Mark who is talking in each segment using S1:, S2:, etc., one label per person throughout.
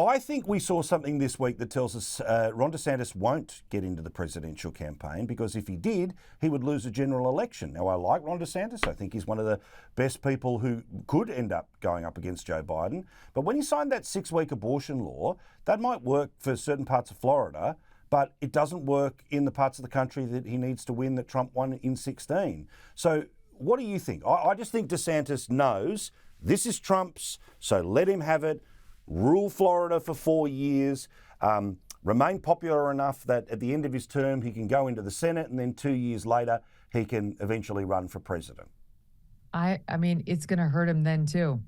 S1: I think we saw something this week that tells us Ron DeSantis won't get into the presidential campaign, because if he did, he would lose a general election. Now, I like Ron DeSantis. I think he's one of the best people who could end up going up against Joe Biden. But when he signed that 6-week abortion law, that might work for certain parts of Florida, but it doesn't work in the parts of the country that he needs to win that Trump won in 2016. So what do you think? I just think DeSantis knows this is Trump's, so let him have it. Rule Florida for 4 years, remain popular enough that at the end of his term he can go into the Senate, and then 2 years later he can eventually run for president.
S2: I mean, it's going to hurt him then too.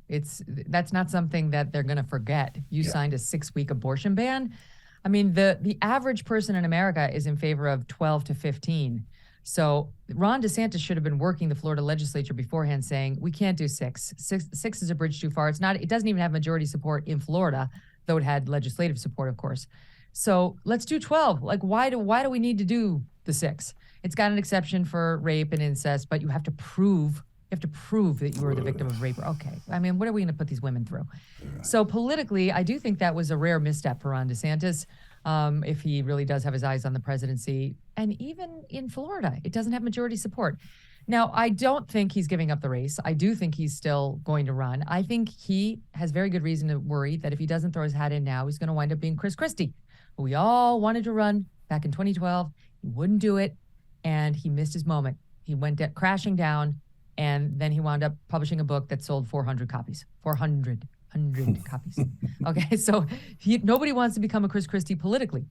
S2: That's not something that they're going to forget. You signed a 6-week abortion ban. I mean, the average person in America is in favor of 12 to 15. So Ron DeSantis should have been working the Florida legislature beforehand, saying we can't do 6. Six is a bridge too far. It doesn't even have majority support in Florida, though it had legislative support, of course. So let's do 12. Like, why do we need to do the 6? It's got an exception for rape and incest, but you have to prove that you were the victim of rape. Okay. I mean, what are we going to put these women through? So politically, I do think that was a rare misstep for Ron DeSantis. If he really does have his eyes on the presidency. And even in Florida, it doesn't have majority support. Now, I don't think he's giving up the race. I do think he's still going to run. I think he has very good reason to worry that if he doesn't throw his hat in now, he's going to wind up being Chris Christie, who we all wanted to run back in 2012. He wouldn't do it, and he missed his moment. He went crashing down, and then he wound up publishing a book that sold 400 copies. 400 copies. Okay, so nobody wants to become a Chris Christie politically.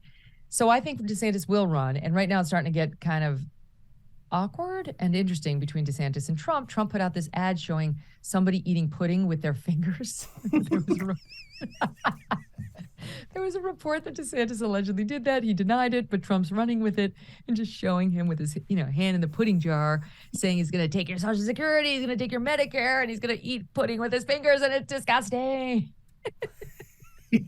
S2: So I think DeSantis will run, and right now it's starting to get kind of awkward and interesting between DeSantis and Trump. Trump put out this ad showing somebody eating pudding with their fingers. There was a report that DeSantis allegedly did that. He denied it, but Trump's running with it and just showing him with his hand in the pudding jar, saying he's going to take your Social Security, he's going to take your Medicare, and he's going to eat pudding with his fingers, and it's disgusting.
S1: I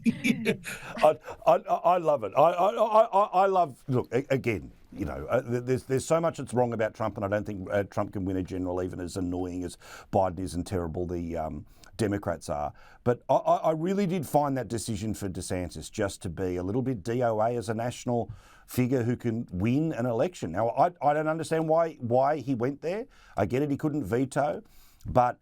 S1: love it. I love, look, again, there's so much that's wrong about Trump, and I don't think Trump can win a general, even as annoying as Biden is and terrible the Democrats are. But I really did find that decision for DeSantis just to be a little bit DOA as a national figure who can win an election. Now, I don't understand why he went there. I get it, he couldn't veto, but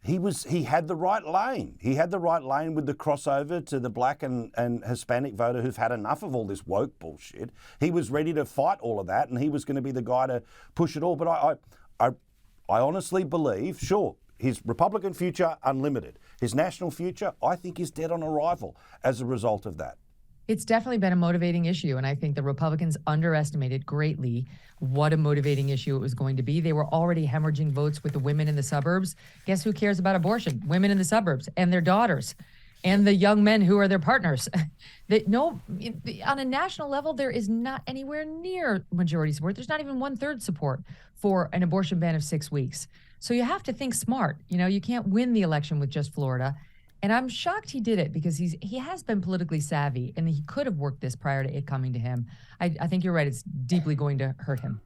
S1: he had the right lane. He had the right lane with the crossover to the black and Hispanic voter who've had enough of all this woke bullshit. He was ready to fight all of that, and he was going to be the guy to push it all. But I honestly believe, sure, his Republican future, unlimited. His national future, I think, is dead on arrival as a result of that.
S2: It's definitely been a motivating issue, and I think the Republicans underestimated greatly what a motivating issue it was going to be. They were already hemorrhaging votes with the women in the suburbs. Guess who cares about abortion? Women in the suburbs and their daughters and the young men who are their partners. On a national level, there is not anywhere near majority support. There's not even 1/3 support for an abortion ban of 6 weeks. So you have to think smart. You can't win the election with just Florida. And I'm shocked he did it, because he has been politically savvy, and he could have worked this prior to it coming to him. I think you're right. It's deeply going to hurt him.